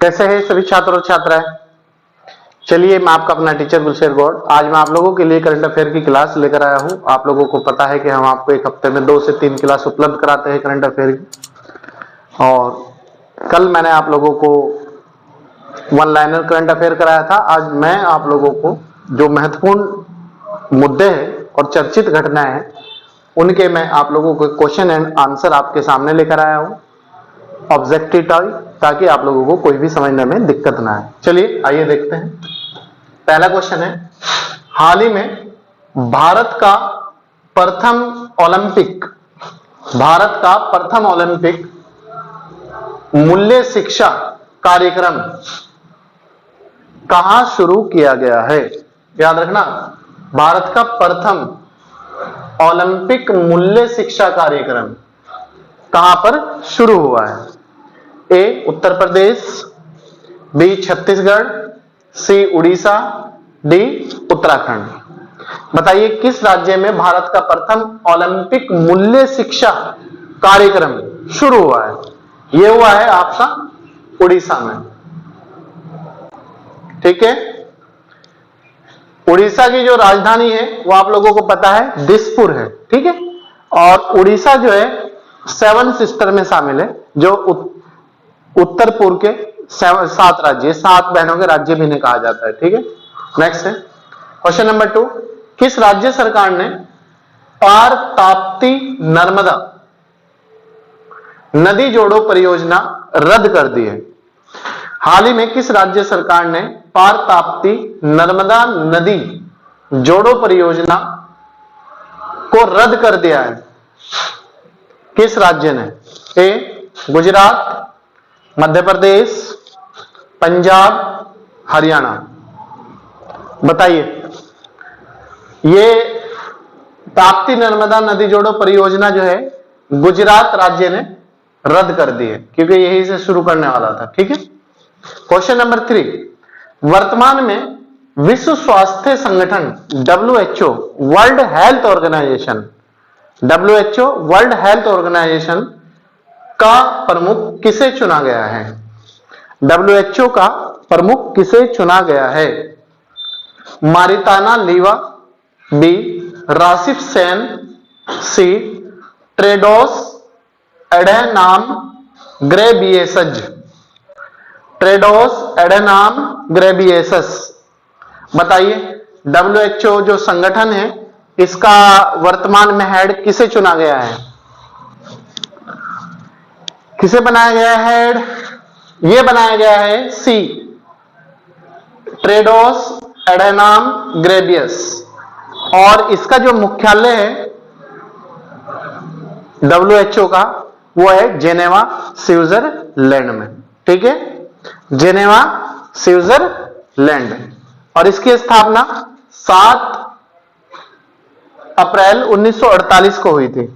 कैसे हैं सभी छात्र और छात्राएं? चलिए, मैं आपका अपना टीचर गुलशेर गौड़ आज मैं आप लोगों के लिए करंट अफेयर की क्लास लेकर आया हूं। आप लोगों को पता है कि हम आपको एक हफ्ते में 2 से 3 क्लास उपलब्ध कराते हैं करंट अफेयर की। और कल मैंने आप लोगों को वन लाइनर करंट अफेयर कराया था। आज मैं आप लोगों को जो महत्वपूर्ण मुद्दे हैं और चर्चित घटनाएं हैं उनके मैं आप लोगों को क्वेश्चन एंड आंसर आपके सामने लेकर आया हूं ऑब्जेक्टिव टाइप, ताकि आप लोगों को कोई भी समझने में दिक्कत ना आए। चलिए आइए देखते हैं। पहला क्वेश्चन है, हाल ही में भारत का प्रथम ओलंपिक मूल्य शिक्षा कार्यक्रम कहां शुरू किया गया है? याद रखना, भारत का प्रथम ओलंपिक मूल्य शिक्षा कार्यक्रम कहां पर शुरू हुआ है? ए उत्तर प्रदेश, बी छत्तीसगढ़, सी उड़ीसा, डी उत्तराखंड। बताइए किस राज्य में भारत का प्रथम ओलंपिक मूल्य शिक्षा कार्यक्रम शुरू हुआ है? यह हुआ है आपका उड़ीसा में। ठीक है, उड़ीसा की जो राजधानी है वो आप लोगों को पता है दिसपुर है। ठीक है, और उड़ीसा जो है 7 सिस्टर में शामिल है, जो उत्तर पूर्व के 7 राज्य, 7 बहनों के राज्य भी इन्हें कहा जाता है। ठीक है, नेक्स्ट है क्वेश्चन नंबर 2, किस राज्य सरकार ने पार ताप्ती नर्मदा नदी जोड़ो परियोजना रद्द कर दी है? हाल ही में किस राज्य सरकार ने पार ताप्ती नर्मदा नदी जोड़ो परियोजना को रद्द कर दिया है? किस राज्य ने? ए गुजरात, मध्य प्रदेश, पंजाब, हरियाणा। बताइए, ये ताप्ती नर्मदा नदी जोड़ो परियोजना जो है गुजरात राज्य ने रद्द कर दी है, क्योंकि यही से शुरू करने वाला था। ठीक है, क्वेश्चन नंबर 3, वर्तमान में विश्व स्वास्थ्य संगठन WHO वर्ल्ड हेल्थ ऑर्गेनाइजेशन का प्रमुख किसे चुना गया है? WHO का प्रमुख किसे चुना गया है? मारिताना लीवा, बी राशिफ सेन, सी ट्रेडोस एडेनाम ग्रेबियेसस। बताइए, WHO जो संगठन है इसका वर्तमान में हेड किसे चुना गया है? किसे बनाया गया है हेड? यह बनाया गया है सी ट्रेडोस एडेनाम ग्रेबियस, और इसका जो मुख्यालय है WHO का वो है जेनेवा स्विट्जरलैंड में। ठीक है, जेनेवा स्विट्जरलैंड, और इसकी स्थापना 7 अप्रैल 1948 को हुई थी।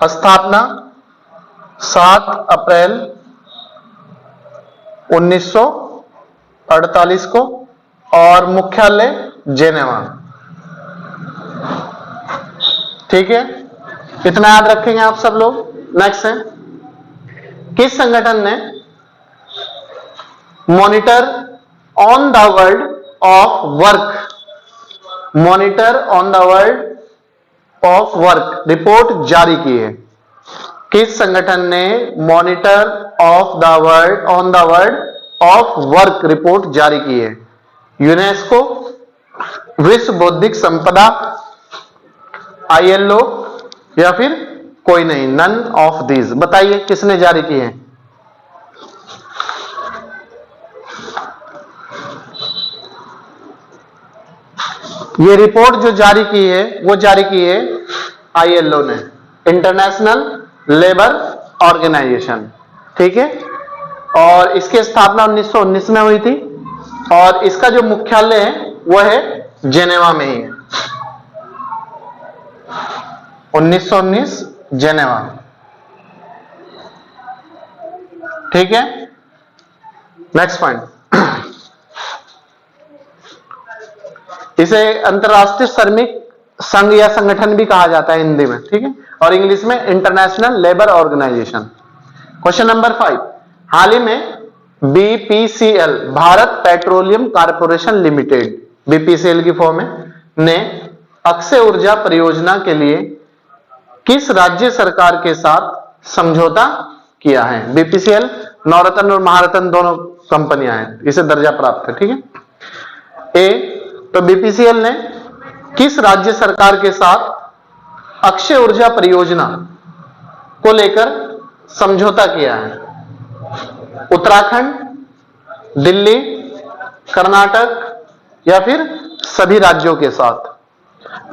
स्थापना 7 अप्रैल 1948 को, और मुख्यालय जेनेवा। ठीक है, इतना याद रखेंगे आप सब लोग। नेक्स्ट है, किस संगठन ने monitor on the world of work report जारी की है? किस संगठन ने monitor on the world of work report जारी की है? यूनेस्को, विश्व बौद्धिक संपदा, ILO, या फिर कोई नहीं, नन ऑफ दीज। बताइए किसने जारी की है? ये रिपोर्ट जो जारी की है वो जारी की है ILO ने, इंटरनेशनल लेबर ऑर्गेनाइजेशन। ठीक है, और इसकी स्थापना 1919 में हुई थी, और इसका जो मुख्यालय है वो है जेनेवा में ही है। 1919 जेनेवा। ठीक है, नेक्स्ट पॉइंट, इसे अंतरराष्ट्रीय संघ या संगठन भी कहा जाता है हिंदी में, ठीक है, और इंग्लिश में international labour organisation. Question number 5, हाल ही में BPCL, Bharat petroleum corporation limited, BPCL की फॉर्म है, ने अक्षय ऊर्जा परियोजना के लिए किस राज्य सरकार के साथ समझौता किया है? बीपीसीएल नवरत्न और महारत्न दोनों कंपनियां हैं, इसे दर्जा प्राप्त है, ठीक है। ए, तो बीपीसीएल ने किस राज्य सरकार के साथ अक्षय ऊर्जा परियोजना को लेकर समझौता किया है? उत्तराखंड, दिल्ली, कर्नाटक या फिर सभी राज्यों के साथ?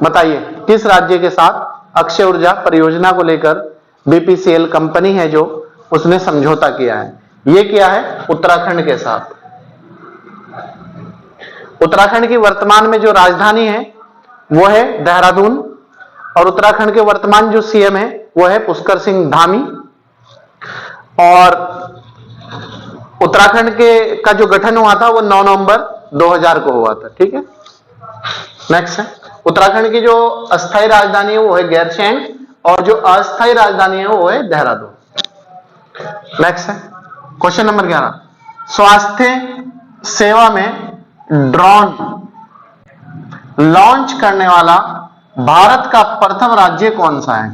बताइए किस राज्य के साथ अक्षय ऊर्जा परियोजना को लेकर बीपीसीएल कंपनी है जो उसने समझौता किया है? यह किया है उत्तराखंड के साथ। उत्तराखंड की वर्तमान में जो राजधानी है वो है देहरादून, और उत्तराखंड के वर्तमान जो सीएम है वो है पुष्कर सिंह धामी, और उत्तराखंड के का जो गठन हुआ था वो 9 नवंबर 2000 को हुआ था, ठीक है। नेक्स्ट है, उत्तराखंड की जो अस्थायी राजधानी है वो है गैरसैंण, और जो अस्थायी राजधानी है वो है देहरादून। नेक्स्ट है क्वेश्चन नंबर 11, स्वास्थ्य सेवा में ड्रोन लॉन्च करने वाला भारत का प्रथम राज्य कौन सा है?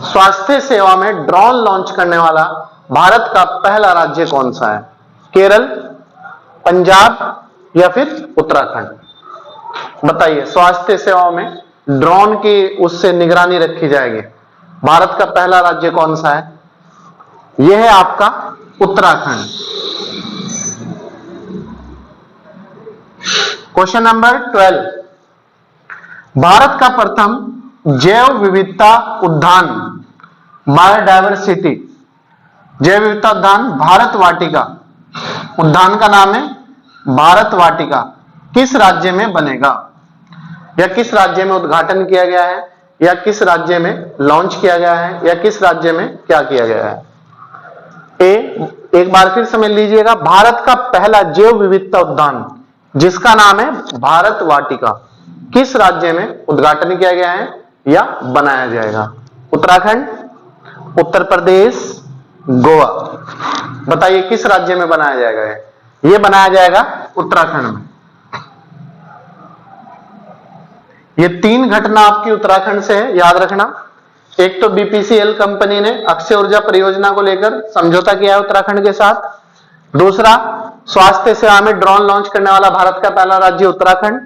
स्वास्थ्य सेवा में ड्रोन लॉन्च करने वाला भारत का पहला राज्य कौन सा है? केरल, पंजाब या फिर उत्तराखंड? बताइए स्वास्थ्य सेवाओं में ड्रोन की उससे निगरानी रखी जाएगी, भारत का पहला राज्य कौन सा है? यह है आपका उत्तराखंड। क्वेश्चन नंबर 12, भारत का प्रथम जैव विविधता उद्यान, बायोडायवर्सिटी जैव विविधता उद्यान भारत वाटिका, उद्यान का नाम है भारत वाटिका, किस राज्य में बनेगा, या किस राज्य में उद्घाटन किया गया है, या किस राज्य में लॉन्च किया गया है, या किस राज्य में क्या किया गया है? एक बार फिर समझ लीजिएगा, भारत का पहला जैव विविधता उद्यान जिसका नाम है भारत वाटिका, किस राज्य में उद्घाटन किया गया है या बनाया जाएगा? उत्तराखंड, उत्तर प्रदेश, गोवा? बताइए किस राज्य में बनाया जाएगा? यह बनाया जाएगा उत्तराखंड में। ये 3 घटना आपकी उत्तराखंड से है, याद रखना। एक तो बीपीसीएल कंपनी ने अक्षय ऊर्जा परियोजना को लेकर समझौता किया है उत्तराखंड के साथ। दूसरा, स्वास्थ्य सेवा में ड्रोन लॉन्च करने वाला भारत का पहला राज्य उत्तराखंड।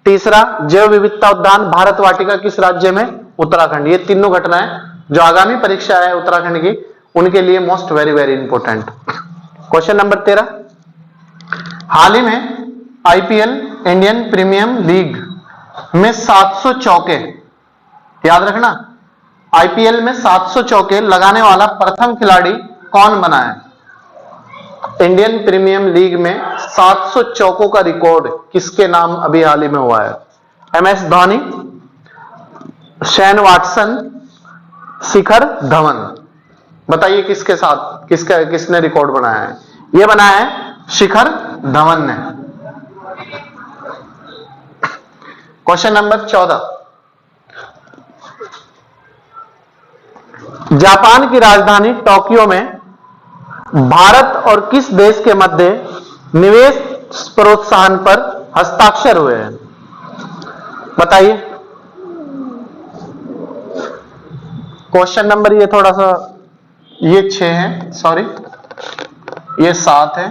तीसरा, जैव विविधता उद्यान भारत वाटिका किस राज्य में? उत्तराखंड। ये तीनों घटनाएं जो आगामी परीक्षा है उत्तराखंड की, उनके लिए most very very important. Question number 13, हाल ही में आईपीएल इंडियन प्रीमियम लीग में 700 चौके, याद रखना, आईपीएल में 700 चौके लगाने वाला प्रथम खिलाड़ी कौन बना है? इंडियन प्रीमियम लीग में 700 चौकों का रिकॉर्ड किसके नाम अभी हाल ही में हुआ है? MS Dhoni, Shane Watson, Shikhar Dhawan? बताइए किसके साथ, किसने रिकॉर्ड बनाया है? यह बनाया है शिखर धवन ने। क्वेश्चन नंबर 14, जापान की राजधानी टोक्यो में भारत और किस देश के मध्य निवेश प्रोत्साहन पर हस्ताक्षर हुए हैं? बताइए। क्वेश्चन नंबर ये थोड़ा सा, ये 6 है, सॉरी ये 7 है,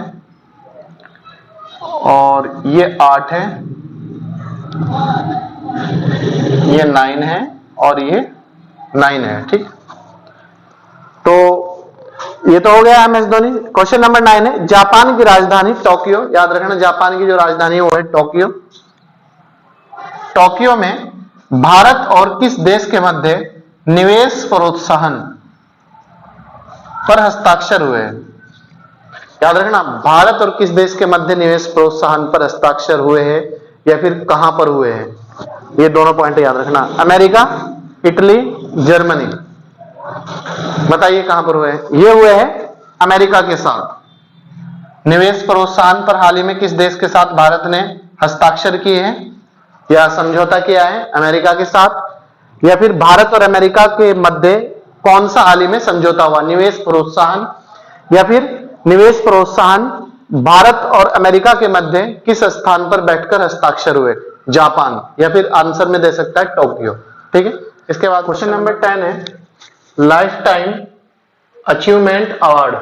और ये 8 है, ये 9 है, और ये 9 है, ठीक। तो ये तो हो गया एमएस धोनी। क्वेश्चन नंबर 9 है, जापान की राजधानी टोक्यो, याद रखना जापान की जो राजधानी है वो है टोक्यो। टोक्यो में भारत और किस देश के मध्य निवेश प्रोत्साहन पर हस्ताक्षर हुए हैं? याद रखना, भारत और किस देश के मध्य निवेश प्रोत्साहन पर हस्ताक्षर हुए हैं, या फिर कहां पर हुए हैं? ये दोनों पॉइंट याद रखना। America, Italy, Germany? बताइए कहां पर हुए हैं? ये हुए हैं अमेरिका के साथ। निवेश प्रोत्साहन पर हाल ही में किस देश के साथ भारत ने हस्ताक्षर किए हैं? या समझौता किया है अमेरिका के साथ, या फिर भारत और अमेरिका के मध्य कौन सा हाल ही में समझौता हुआ, निवेश प्रोत्साहन, या फिर निवेश प्रोत्साहन भारत और अमेरिका के मध्य किस स्थान पर बैठकर हस्ताक्षर हुए, जापान, या फिर आंसर में दे सकता है टोक्यो। ठीक है, इसके बाद क्वेश्चन नंबर 10 है, लाइफ टाइम अचीवमेंट अवार्ड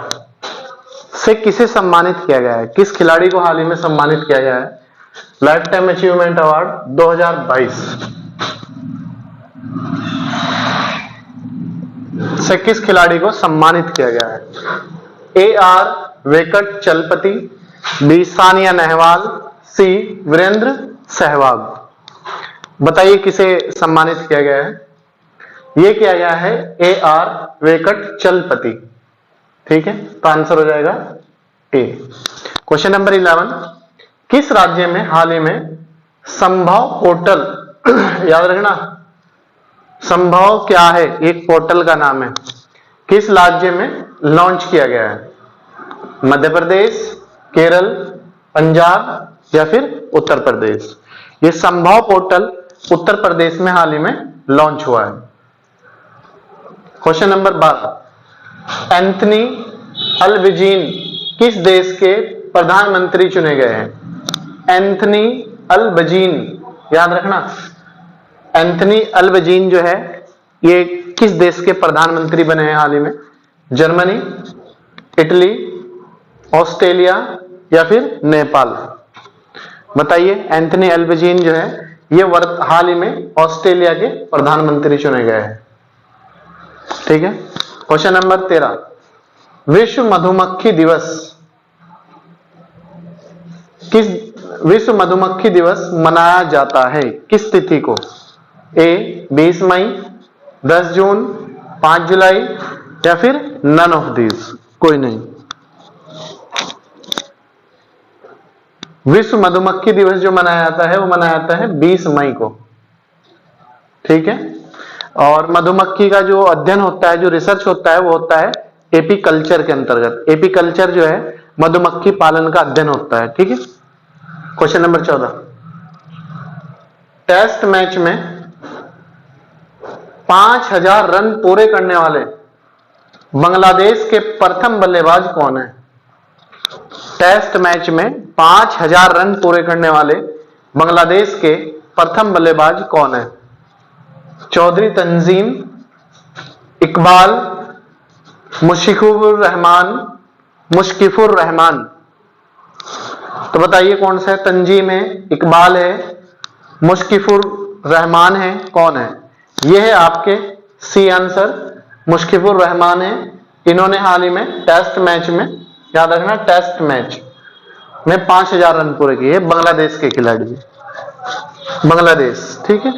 से किसे सम्मानित किया गया है, किस खिलाड़ी को हाल ही में सम्मानित किया गया है, लाइफ टाइम अचीवमेंट अवार्ड 2022 से किस खिलाड़ी को सम्मानित किया गया है, A R Venkat Chalapati, B Sania Nehwal, C Virender Sehwag. बताइए किसे सम्मानित किया गया है, यह किया गया है ए आर वेंकट चलपति। ठीक है, तो आंसर हो जाएगा ए। क्वेश्चन नंबर 11, किस राज्य में हाल ही में संभव पोर्टल याद रखना, संभव क्या है, एक पोर्टल का नाम है, किस राज्य में लॉन्च किया गया है, मध्य प्रदेश, केरल, पंजाब, या फिर उत्तर प्रदेश। ये संभव पोर्टल उत्तर प्रदेश में हाल ही में लॉन्च हुआ है। क्वेश्चन नंबर 12, एंथनी अल्बजीन किस देश के प्रधानमंत्री चुने गए हैं, एंथनी अल्बजीन, याद रखना, एंथनी अल्बजीन जो है ये किस देश के प्रधानमंत्री बने हैं हाल ही में, जर्मनी, इटली, ऑस्ट्रेलिया, या फिर नेपाल। बताइए, एंथनी अल्बजीन जो है ये हाल ही में ऑस्ट्रेलिया के प्रधानमंत्री चुने गए हैं। ठीक है, क्वेश्चन नंबर 13, विश्व मधुमक्खी दिवस किस विश्व मधुमक्खी दिवस मनाया जाता है, किस तिथि को, ए 20 मई, 10 जून, 5 जुलाई, या फिर नन ऑफ दीज, कोई नहीं। विश्व मधुमक्खी दिवस जो मनाया जाता है वो मनाया जाता है 20 मई को। ठीक है, और मधुमक्खी का जो अध्ययन होता है, जो रिसर्च होता है, वो होता है एपी कल्चर के अंतर्गत। एपी कल्चर जो है मधुमक्खी पालन का अध्ययन होता है। ठीक है, क्वेश्चन नंबर 14, टेस्ट मैच में 5000 रन पूरे करने वाले बांग्लादेश के प्रथम बल्लेबाज कौन है, टेस्ट मैच में 5000 रन पूरे करने वाले बांग्लादेश के प्रथम बल्लेबाज कौन है, चौधरी तंजीम, इकबाल, मुशकिफुर रहमान। तो बताइए कौन सा है, तंजीम है, इकबाल है, मुशकिफुर रहमान है, कौन है, यह है आपके सी आंसर, मुशकिफुर रहमान है। इन्होंने हाल ही में टेस्ट मैच में, याद रखना, टेस्ट मैच में 5000 रन पूरे किए, बांग्लादेश के खिलाड़ी, बांग्लादेश। ठीक है,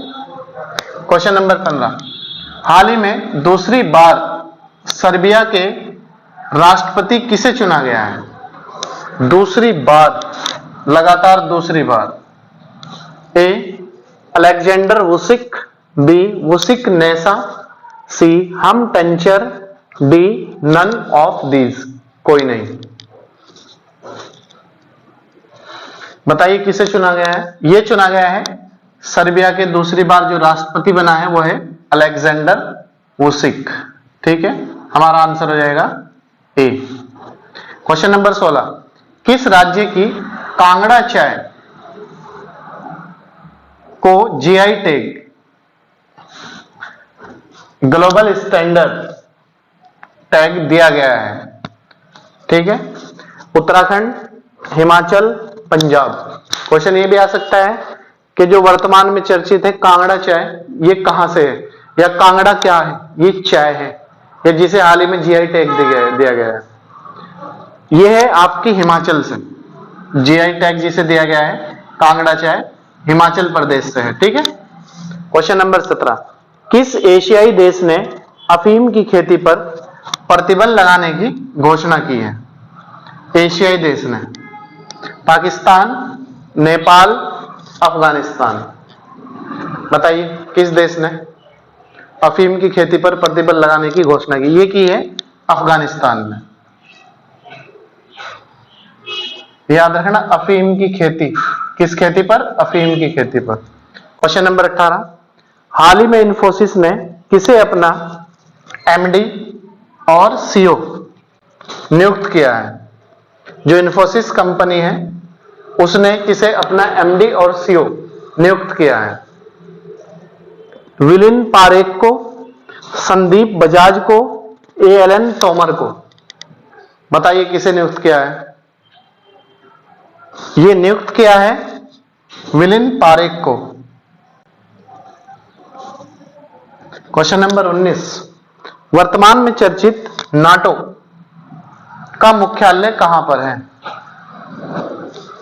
क्वेश्चन नंबर 15, हाल ही में दूसरी बार सर्बिया के राष्ट्रपति किसे चुना गया है, दूसरी बार, लगातार दूसरी बार, A Alexander Vucic, B Vucic नेसा, सी हम टेंचर, डी नन ऑफ दीज, कोई नहीं। बताइए किसे चुना गया है, यह चुना गया है सर्बिया के दूसरी बार जो राष्ट्रपति बना है वो है अलेक्जेंडर वुसिक। ठीक है, हमारा आंसर हो जाएगा ए। क्वेश्चन नंबर 16, किस राज्य की कांगड़ा चाय को GI tag, global standard tag दिया गया है। ठीक है, उत्तराखंड, हिमाचल, पंजाब। क्वेश्चन ये भी आ सकता है कि जो वर्तमान में चर्चित है कांगड़ा चाय, ये कहां से है, या कांगड़ा क्या है, ये चाय है, या जिसे हाल ही में जीआई टैग दिया गया है, ये है आपकी हिमाचल से, जीआई टैग जिसे दिया गया है कांगड़ा चाय हिमाचल प्रदेश से है। ठीक है, क्वेश्चन नंबर 17, किस एशियाई देश ने अफीम की खेती पर प्रतिबंध लगाने की घोषणा की है, एशियाई देश ने, पाकिस्तान, नेपाल, अफगानिस्तान। बताइए किस देश ने अफीम की खेती पर प्रतिबंध लगाने की घोषणा की, ये की है अफगानिस्तान ने। याद रखना, अफीम की खेती, किस खेती पर, अफीम की खेती पर। क्वेश्चन नंबर 18, हाल ही में इन्फोसिस ने किसे अपना एमडी और सीओ नियुक्त किया है? जो इन्फोसिस कंपनी है उसने किसे अपना एमडी और सीओ नियुक्त किया है? विलिन पारेख को, संदीप बजाज को, एएलएन तोमर को। बताइए किसे नियुक्त किया है? ये नियुक्त किया है विलिन पारेख को। क्वेश्चन नंबर 19, वर्तमान में चर्चित नाटो का मुख्यालय कहां पर है?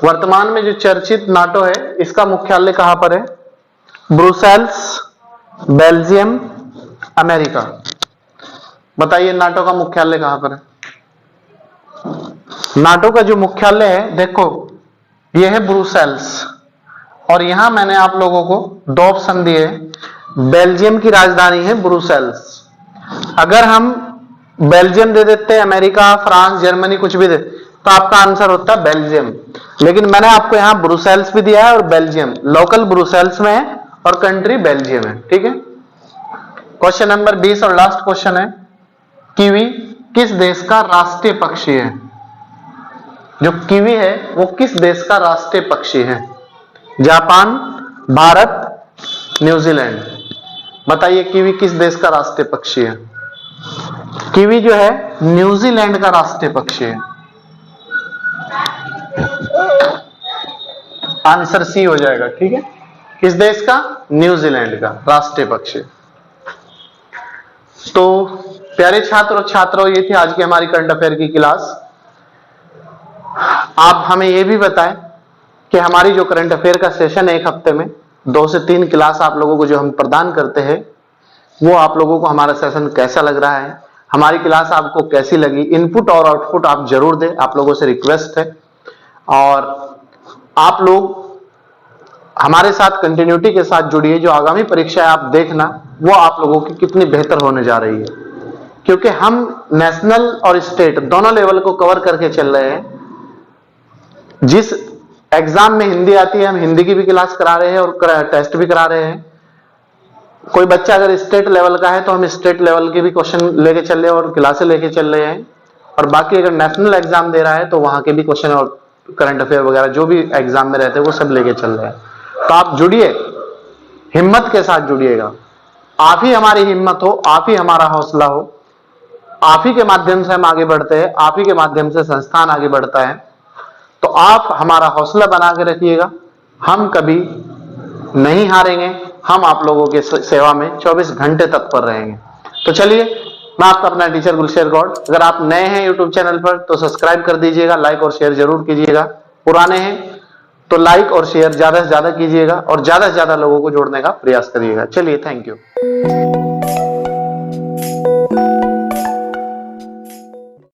वर्तमान में जो चर्चित नाटो है इसका मुख्यालय कहां पर है? Brussels, Belgium, America. बताइए नाटो का मुख्यालय कहां पर है? नाटो का जो मुख्यालय है, देखो यह है ब्रुसेल्स, और यहां मैंने आप लोगों को दो ऑप्शन दिए। बेल्जियम की राजधानी है ब्रुसेल्स। अगर हम बेल्जियम दे देते, अमेरिका, फ्रांस, जर्मनी कुछ भी दे, तो आपका आंसर होता है बेल्जियम। लेकिन मैंने आपको यहां ब्रुसेल्स भी दिया है और बेल्जियम, लोकल ब्रुसेल्स में है और कंट्री बेल्जियम है। ठीक है। क्वेश्चन नंबर 20 और लास्ट क्वेश्चन है, कीवी किस देश का राष्ट्रीय पक्षी है? जो कीवी है वो किस देश का राष्ट्रीय पक्षी है? Japan, Bharat, New Zealand. बताइए कीवी किस देश का राष्ट्रीय पक्षी है? कीवी जो है न्यूजीलैंड का राष्ट्रीय पक्षी है। आंसर सी हो जाएगा। ठीक है। किस देश का? न्यूजीलैंड का राष्ट्रीय पक्षी। तो प्यारे छात्र और छात्रों, ये थी आज की हमारी करंट अफेयर की क्लास। आप हमें यह भी बताएं कि हमारी जो करंट अफेयर का सेशन है, एक हफ्ते में 2 से 3 क्लास आप लोगों को जो हम प्रदान करते हैं, वो आप लोगों को हमारा सेशन कैसा लग रहा है, हमारी क्लास आपको कैसी लगी। इनपुट और आउटपुट आप जरूर दें, आप लोगों से रिक्वेस्ट है। और आप लोग हमारे साथ कंटिन्यूटी के साथ जुड़िए। जो आगामी परीक्षा है आप देखना, वो आप लोगों की कितनी बेहतर होने जा रही है, क्योंकि हम नेशनल और स्टेट दोनों लेवल को कवर करके चल रहे हैं। जिस एग्जाम में हिंदी आती है, हम हिंदी की भी क्लास करा रहे हैं और टेस्ट भी करा रहे हैं। कोई बच्चा अगर स्टेट लेवल का है तो हम स्टेट लेवल के भी क्वेश्चन लेके चल रहे हैं और क्लासें लेके चल रहे हैं। और बाकी अगर नेशनल एग्जाम दे रहा है तो वहां के भी क्वेश्चन और करंट अफेयर वगैरह जो भी एग्जाम में रहते हैं वो सब लेके चल रहे हैं। तो आप जुड़िए, हिम्मत के साथ जुड़िएगा। आप ही हमारी हिम्मत हो, आप ही हमारा हौसला हो, आप ही के माध्यम से हम आगे बढ़ते हैं, आप ही के माध्यम से संस्थान आगे बढ़ता है। तो आप हमारा हौसला बना के रखिएगा। हम कभी नहीं हारेंगे, हम आप लोगों के सेवा में 24 घंटे तत्पर रहेंगे। तो चलिए, मैं आपका अपना टीचर गुलशेर गौड़। अगर आप नए हैं यूट्यूब चैनल पर तो सब्सक्राइब कर दीजिएगा, लाइक और शेयर जरूर कीजिएगा। पुराने हैं तो लाइक और शेयर ज्यादा से ज्यादा कीजिएगा और ज्यादा से ज्यादा लोगों को जोड़ने का प्रयास करिएगा। चलिए, थैंक यू।